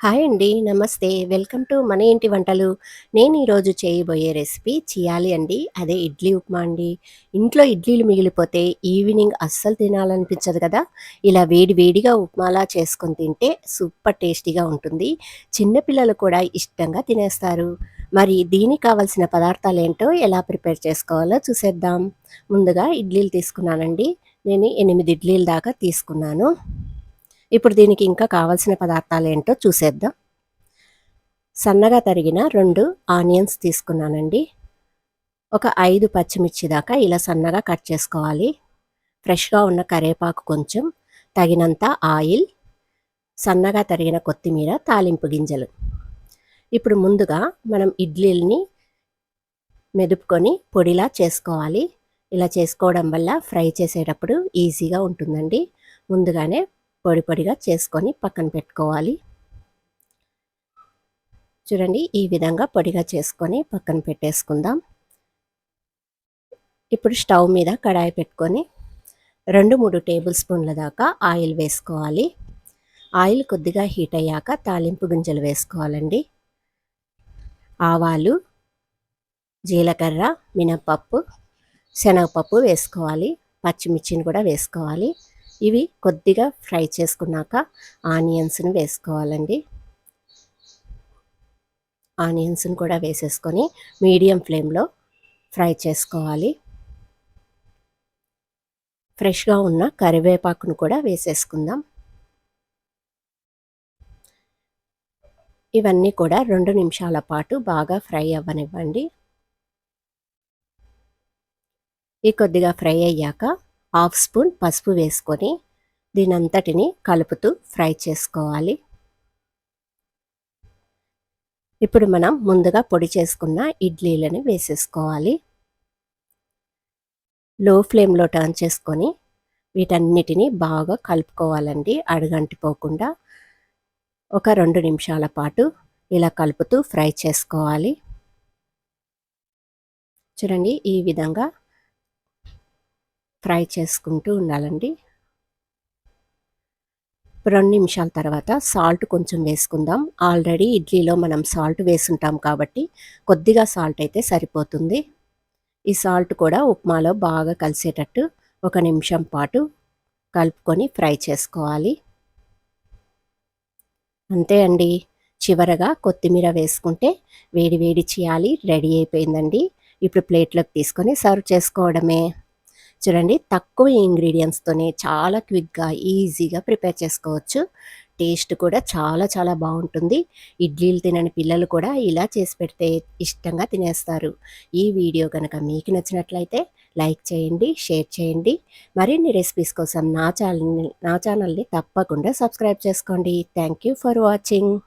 Hi అండి. నమస్తే. Welcome to మన ఇంటి వంటలు. నేను ఈరోజు చేయబోయే రెసిపీ చియాలి అండి. అదే ఇడ్లీ ఉప్మా అండి. ఇంట్లో ఇడ్లీలు మిగిలిపోతే ఈవినింగ్ అస్సలు తినాలనిపించదు కదా! ఇలా వేడి వేడిగా ఉప్మాలా చేసుకొని తింటే సూపర్ టేస్టీగా ఉంటుంది. చిన్న పిల్లలు కూడా ఇష్టంగా తినేస్తారు. మరి దీనికి కావాల్సిన పదార్థాలేంటో ఎలా ప్రిపేర్ చేసుకోవాలో చూసేద్దాం. ముందుగా ఇడ్లీలు తీసుకున్నానండి. నేను 8 ఇడ్లీల దాకా తీసుకున్నాను. ఇప్పుడు దీనికి ఇంకా కావాల్సిన పదార్థాలేంటో చూసేద్దాం. సన్నగా తరిగిన 2 ఆనియన్స్ తీసుకున్నానండి. ఒక 5 పచ్చిమిర్చి దాకా ఇలా సన్నగా కట్ చేసుకోవాలి. ఫ్రెష్‌గా ఉన్న కరివేపాకు కొంచెం, తగినంత ఆయిల్, సన్నగా తరిగిన కొత్తిమీర, తాలింపు గింజలు. ఇప్పుడు ముందుగా మనం ఇడ్లీలని మెదుపుకొని పొడిలా చేసుకోవాలి. ఇలా చేసుకోవడం వల్ల ఫ్రై చేసేటప్పుడు ఈజీగా ఉంటుందండి. ముందుగానే పొడి పొడిగా చేసుకొని పక్కన పెట్టుకోవాలి. చూడండి ఈ విధంగా పొడిగా చేసుకొని పక్కన పెట్టేసుకుందాం. ఇప్పుడు స్టవ్ మీద కడాయి పెట్టుకొని 2-3 టేబుల్ స్పూన్ల దాకా ఆయిల్ వేసుకోవాలి. ఆయిల్ కొద్దిగా హీట్ అయ్యాక తాలింపు గింజలు వేసుకోవాలండి. ఆవాలు, జీలకర్ర, మినపప్పు, శనగపప్పు వేసుకోవాలి. పచ్చిమిర్చిని కూడా వేసుకోవాలి. ఇవి కొద్దిగా ఫ్రై చేసుకున్నాక ఆనియన్స్‌ని వేసుకోవాలండి. ఆనియన్స్‌ని కూడా వేసేసుకొని మీడియం ఫ్లేమ్‌లో ఫ్రై చేసుకోవాలి. ఫ్రెష్‌గా ఉన్న కరివేపాకును కూడా వేసేసుకుందాం. ఇవన్నీ కూడా 2 నిమిషాల పాటు బాగా ఫ్రై అవ్వనివ్వండి. ఈ కొద్దిగా ఫ్రై అయ్యాక హాఫ్ స్పూన్ పసుపు వేసుకొని దీనంతటిని కలుపుతూ ఫ్రై చేసుకోవాలి. ఇప్పుడు మనం ముందుగా పొడి చేసుకున్న ఇడ్లీలని వేసేసుకోవాలి. లో ఫ్లేమ్‌లో టర్న్ చేసుకొని వీటన్నిటిని బాగా కలుపుకోవాలండి అడుగంటిపోకుండా. ఒక 2 నిమిషాల పాటు ఇలా కలుపుతూ ఫ్రై చేసుకోవాలి. చూడండి ఈ విధంగా ఫ్రై చేసుకుంటూ ఉండాలండి. 2 నిమిషాల తర్వాత సాల్ట్ కొంచెం వేసుకుందాం. ఆల్రెడీ ఇడ్లీలో మనం సాల్ట్ వేసుంటాం కాబట్టి కొద్దిగా సాల్ట్ అయితే సరిపోతుంది. ఈ సాల్ట్ కూడా ఉప్మాలో బాగా కలిసేటట్టు ఒక నిమిషం పాటు కలుపుకొని ఫ్రై చేసుకోవాలి. అంతే అండి. చివరగా కొత్తిమీర వేసుకుంటే వేడి వేడి చియాలి రెడీ అయిపోయిందండి. ఇప్పుడు ప్లేట్‌లోకి తీసుకొని సర్వ్ చేసుకోవడమే. చూడండి తక్కువ ఇంగ్రీడియెంట్స్‌తోనే చాలా క్విక్‌గా, ఈజీగా ప్రిపేర్ చేసుకోవచ్చు. టేస్ట్ కూడా చాలా చాలా బావుంటుంది. ఇడ్లీలు తినని పిల్లలు కూడా ఇలా చేసి పెడితే ఇష్టంగా తినేస్తారు. ఈ వీడియో గనక మీకు నచ్చినట్లయితే లైక్ చేయండి, షేర్ చేయండి. మరిన్ని రెసిపీస్ కోసం నా ఛానల్‌ని తప్పకుండా సబ్స్క్రైబ్ చేసుకోండి. Thank you for watching.